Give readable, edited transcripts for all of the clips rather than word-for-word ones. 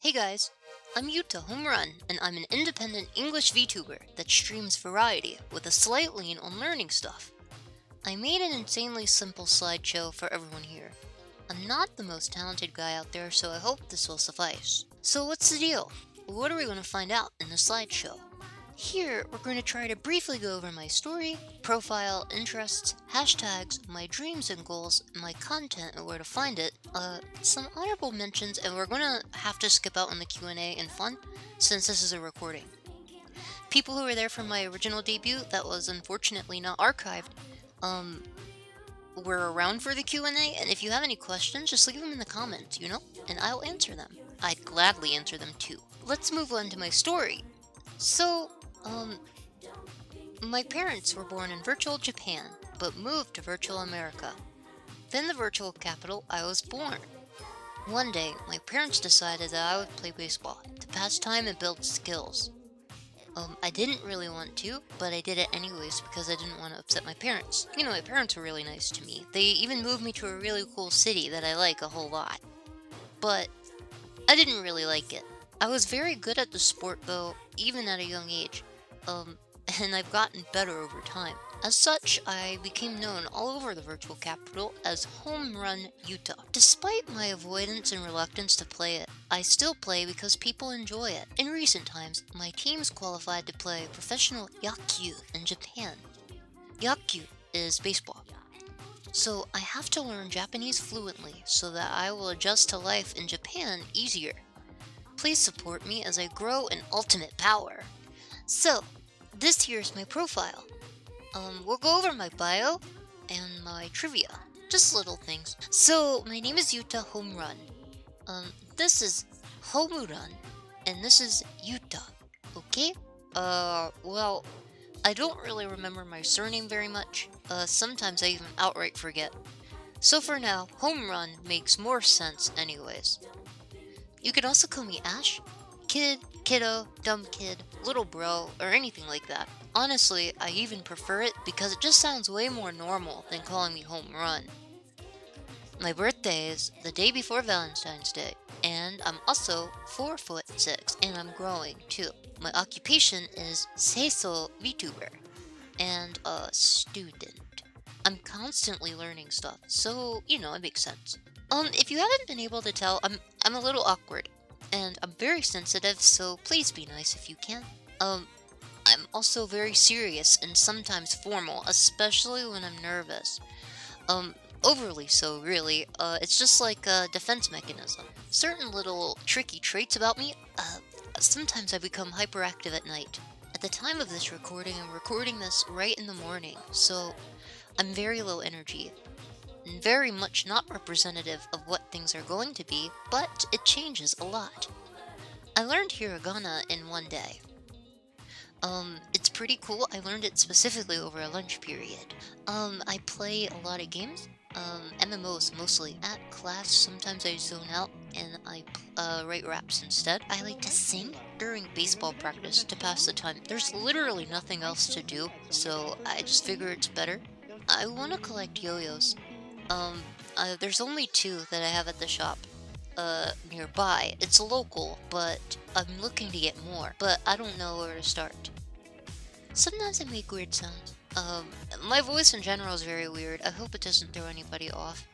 Hey guys, I'm Yuuta HomeRun, and I'm an independent English VTuber that streams variety with a slight lean on learning stuff. I made an insanely simple slideshow for everyone here. I'm not the most talented guy out there, so I hope this will suffice. So what's the deal? What are we going to find out in the slideshow? Here, we're going to try to briefly go over my story, profile, interests, hashtags, my dreams and goals, my content and where to find it, some honorable mentions, and we're going to have to skip out on the Q&A and fun, since this is a recording. People who were there for my original debut that was unfortunately not archived, were around for the Q&A, and if you have any questions, just leave them in the comments, and I'll answer them. I'd gladly answer them too. Let's move on to my story. So, my parents were born in virtual Japan, but moved to virtual America. Then the virtual capital, I was born. One day, my parents decided that I would play baseball to pass time and build skills. I didn't really want to, but I did it anyways because I didn't want to upset my parents. My parents were really nice to me. They even moved me to a really cool city that I like a whole lot. But I didn't really like it. I was very good at the sport though, even at a young age. And I've gotten better over time. As such, I became known all over the virtual capital as Home Run Yuuta. Despite my avoidance and reluctance to play it, I still play because people enjoy it. In recent times, my teams qualified to play professional yakkyu in Japan. Yakkyu is baseball. So I have to learn Japanese fluently so that I will adjust to life in Japan easier. Please support me as I grow in ultimate power. So, this here's my profile. We'll go over my bio and my trivia. Just little things. So, my name is Yuuta HomeRun. This is HomeRun, and this is Yuuta. Okay? Well, I don't really remember my surname very much. Sometimes I even outright forget. So for now, HomeRun makes more sense anyways. You could also call me Ash, kid, kiddo, dumb kid, little bro, or anything like that. Honestly, I even prefer it because it just sounds way more normal than calling me Home Run. My birthday is the day before Valentine's Day, and I'm also 4'6", and I'm growing too. My occupation is Seiso VTuber, and a student. I'm constantly learning stuff, so, it makes sense. If you haven't been able to tell, I'm a little awkward, and I'm very sensitive, so please be nice if you can. I'm also very serious and sometimes formal, especially when I'm nervous. Overly so, really. It's just like a defense mechanism. Certain little tricky traits about me, sometimes I become hyperactive at night. At the time of this recording, I'm recording this right in the morning, so I'm very low energy. Very much not representative of what things are going to be, but it changes a lot. I learned hiragana in one day. It's pretty cool. I learned it specifically over a lunch period. I play a lot of games, MMOs mostly. At class, sometimes I zone out and I write raps instead. I like to sing during baseball practice to pass the time. There's literally nothing else to do, so I just figure it's better. I want to collect yo-yos. There's only 2 that I have at the shop, nearby. It's local, but I'm looking to get more, but I don't know where to start. Sometimes I make weird sounds. My voice in general is very weird. I hope it doesn't throw anybody off.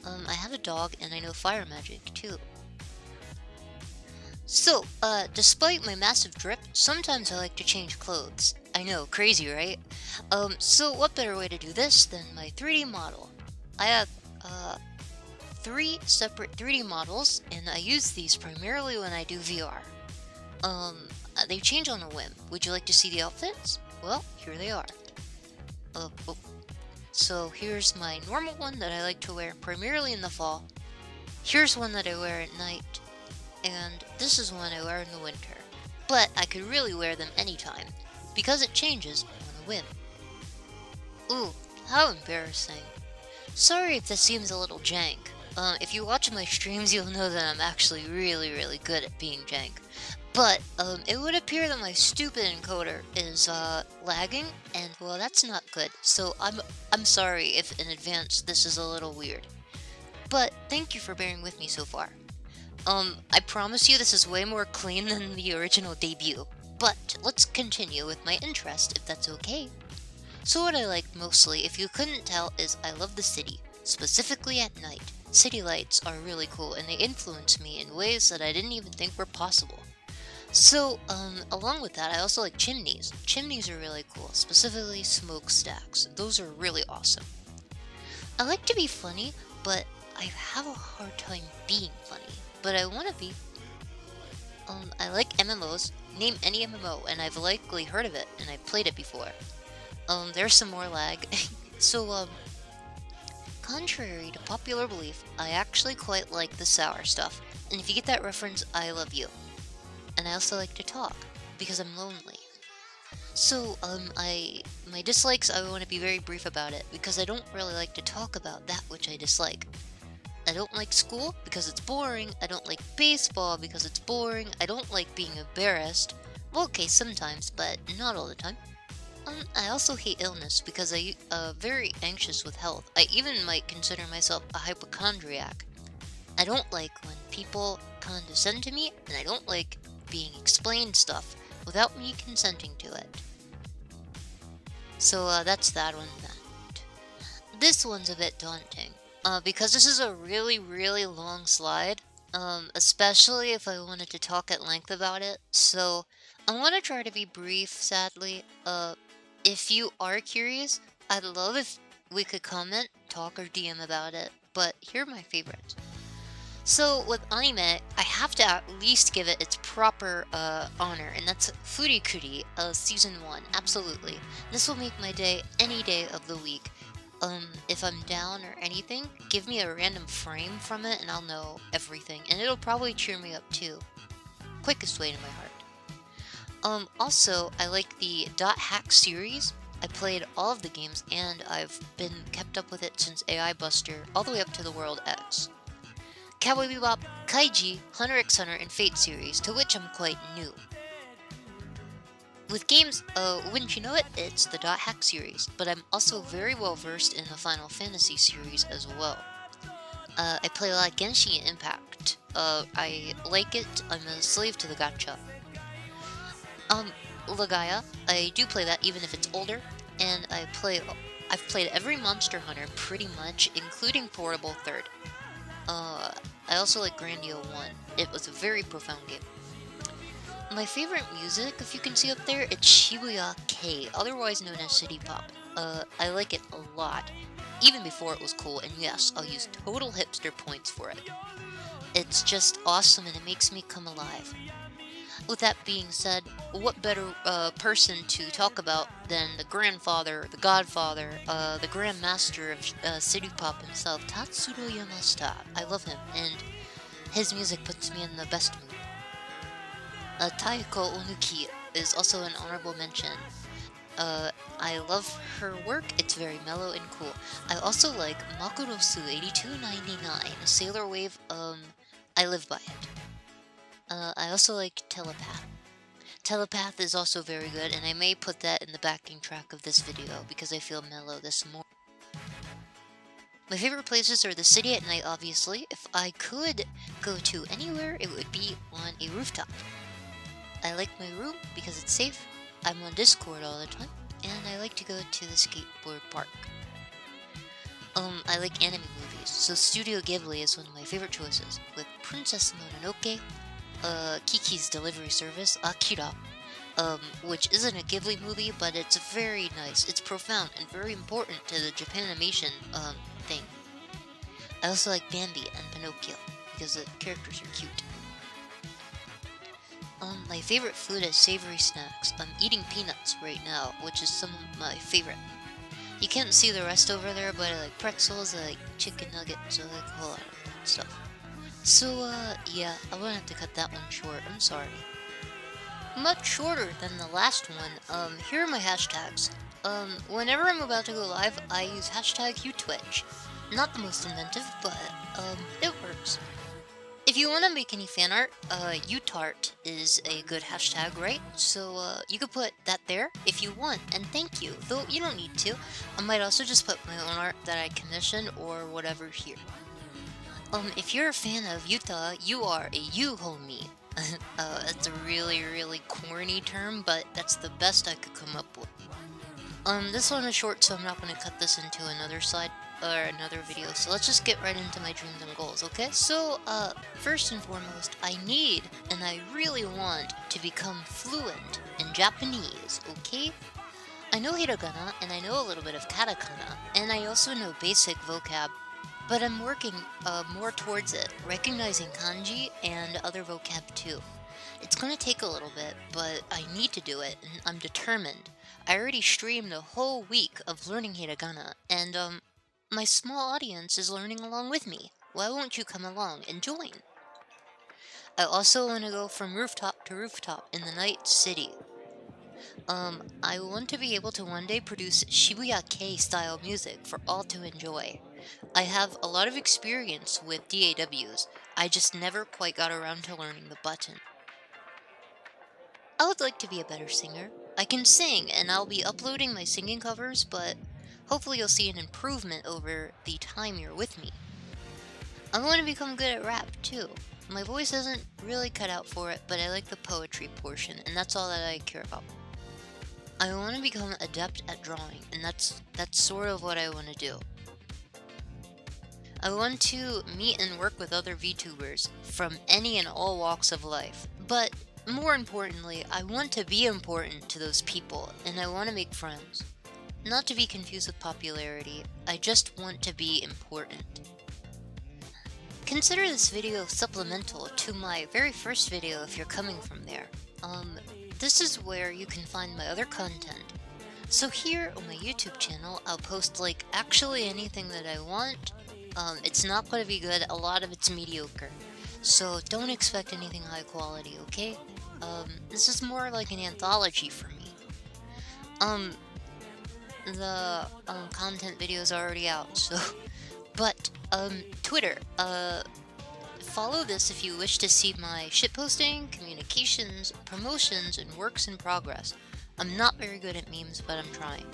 I have a dog and I know fire magic too. So, despite my massive drip, sometimes I like to change clothes. I know, crazy, right? So what better way to do this than my 3D model? I have, 3 separate 3D models, and I use these primarily when I do VR. They change on a whim. Would you like to see the outfits? Well, here they are. So here's my normal one that I like to wear primarily in the fall. Here's one that I wear at night. And this is one I wear in the winter. But I could really wear them anytime, because it changes on a whim. Ooh, how embarrassing. Sorry if this seems a little jank. If you watch my streams, you'll know that I'm actually really, really good at being jank. But, it would appear that my stupid encoder is, lagging, and, well, that's not good. So I'm sorry if in advance this is a little weird. But thank you for bearing with me so far. I promise you this is way more clean than the original debut. But let's continue with my interest, if that's okay. So what I like mostly, if you couldn't tell, is I love the city, specifically at night. City lights are really cool and they influence me in ways that I didn't even think were possible. So, along with that, I also like chimneys. Chimneys are really cool, specifically smokestacks. Those are really awesome. I like to be funny, but I have a hard time being funny. But I want to be. I like MMOs. Name any MMO, and I've likely heard of it, and I've played it before. There's some more lag. So, contrary to popular belief, I actually quite like the sour stuff. And if you get that reference, I love you. And I also like to talk, because I'm lonely. So, my dislikes, I want to be very brief about it, because I don't really like to talk about that which I dislike. I don't like school, because it's boring. I don't like baseball, because it's boring. I don't like being embarrassed. Well, okay, sometimes, but not all the time. I also hate illness, because I'm very anxious with health. I even might consider myself a hypochondriac. I don't like when people condescend to me, and I don't like being explained stuff without me consenting to it. So that's that one. This one's a bit daunting, because this is a really, really long slide, especially if I wanted to talk at length about it. So I want to try to be brief, sadly. If you are curious, I'd love if we could comment, talk, or DM about it, but here are my favorites. So with anime, I have to at least give it its proper honor, and that's Furikuri, Season 1, absolutely. This will make my day any day of the week. If I'm down or anything, give me a random frame from it and I'll know everything, and it'll probably cheer me up too. Quickest way to my heart. Also, I like the .hack series. I played all of the games, and I've been kept up with it since AI Buster, all the way up to the World X. Cowboy Bebop, Kaiji, Hunter x Hunter, and Fate series, to which I'm quite new. With games, wouldn't you know it, it's the .hack series, but I'm also very well versed in the Final Fantasy series as well. I play a lot of Genshin Impact. I like it, I'm a slave to the gacha. Legaia, I do play that even if it's older, and I've played every Monster Hunter pretty much, including Portable 3rd. I also like Grandio 1. It was a very profound game. My favorite music, if you can see up there, it's Shibuya K, otherwise known as City Pop. I like it a lot, even before it was cool, and yes, I'll use total hipster points for it. It's just awesome and it makes me come alive. With that being said, what better person to talk about than the grandfather, the godfather, the grandmaster of City Pop himself, Tatsuro Yamashita. I love him, and his music puts me in the best mood. Taiko Onuki is also an honorable mention. I love her work, it's very mellow and cool. I also like Makurosu 8299, Sailor Wave, I live by it. I also like Telepath. Telepath is also very good, and I may put that in the backing track of this video because I feel mellow this morning. My favorite places are the city at night, obviously. If I could go to anywhere, it would be on a rooftop. I like my room because it's safe, I'm on Discord all the time, and I like to go to the skateboard park. I like anime movies, so Studio Ghibli is one of my favorite choices, with Princess Mononoke, Kiki's Delivery Service, Akira, which isn't a Ghibli movie, but it's very nice. It's profound and very important to the Japanimation thing. I also like Bambi and Pinocchio, because the characters are cute. My favorite food is savory snacks. I'm eating peanuts right now, which is some of my favorite. You can't see the rest over there, but I like pretzels, I like chicken nuggets, I like a whole lot of that stuff. So, yeah, I'm gonna have to cut that one short, I'm sorry. Much shorter than the last one, here are my hashtags. Whenever I'm about to go live, I use hashtag #HuTwitch. Not the most inventive, but, it works. If you want to make any fan art, utart is a good hashtag, right? So, you could put that there if you want, and thank you, though you don't need to. I might also just put my own art that I commission or whatever here. If you're a fan of Yuuta, you are a you homie. That's a really, really corny term, but that's the best I could come up with. This one is short, so I'm not going to cut this into another slide or another video. So let's just get right into my dreams and goals, okay? So, first and foremost, I need and I really want to become fluent in Japanese, okay? I know hiragana and I know a little bit of katakana, and I also know basic vocab, but I'm working more towards it, recognizing kanji and other vocab too. It's gonna take a little bit, but I need to do it, and I'm determined. I already streamed a whole week of learning hiragana, and my small audience is learning along with me. Why won't you come along and join? I also want to go from rooftop to rooftop in the night city. I want to be able to one day produce Shibuya K style music for all to enjoy. I have a lot of experience with DAWs, I just never quite got around to learning the button. I would like to be a better singer. I can sing, and I'll be uploading my singing covers, but hopefully you'll see an improvement over the time you're with me. I want to become good at rap, too. My voice isn't really cut out for it, but I like the poetry portion, and that's all that I care about. I want to become adept at drawing, and that's sort of what I want to do. I want to meet and work with other VTubers from any and all walks of life, but more importantly, I want to be important to those people, and I want to make friends. Not to be confused with popularity, I just want to be important. Consider this video supplemental to my very first video if you're coming from there. This is where you can find my other content. So here on my YouTube channel, I'll post like actually anything that I want. It's not going to be good, a lot of it's mediocre. So don't expect anything high quality, okay? This is more like an anthology for me. The content video is already out, so... But, Twitter, follow this if you wish to see my shitposting, communications, promotions, and works in progress. I'm not very good at memes, but I'm trying.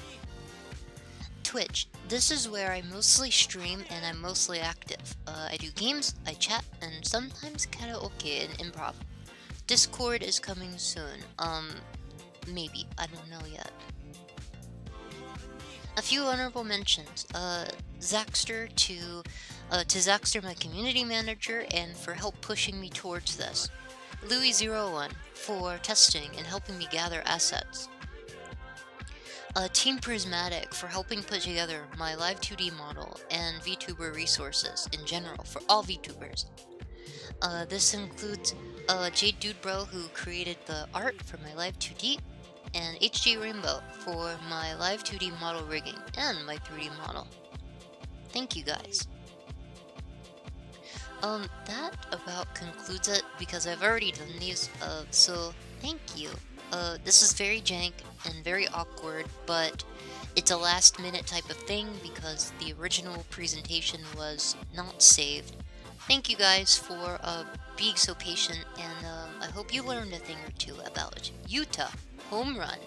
Twitch, this is where I mostly stream and I'm mostly active. I do games, I chat, and sometimes karaoke and improv. Discord is coming soon. Maybe. I don't know yet. A few honorable mentions. Zaxter to Zaxter, my community manager, and for help pushing me towards this. Louis01 for testing and helping me gather assets. Team Prismatic for helping put together my live 2D model and VTuber resources in general for all VTubers. This includes Jade Dudebro, who created the art for my live 2D, and HG Rainbow for my live 2D model rigging and my 3D model. Thank you guys. That about concludes it because I've already done these, so thank you. This is very jank and very awkward, but it's a last minute type of thing because the original presentation was not saved. Thank you guys for being so patient, and I hope you learned a thing or two about Yuuta HomeRun.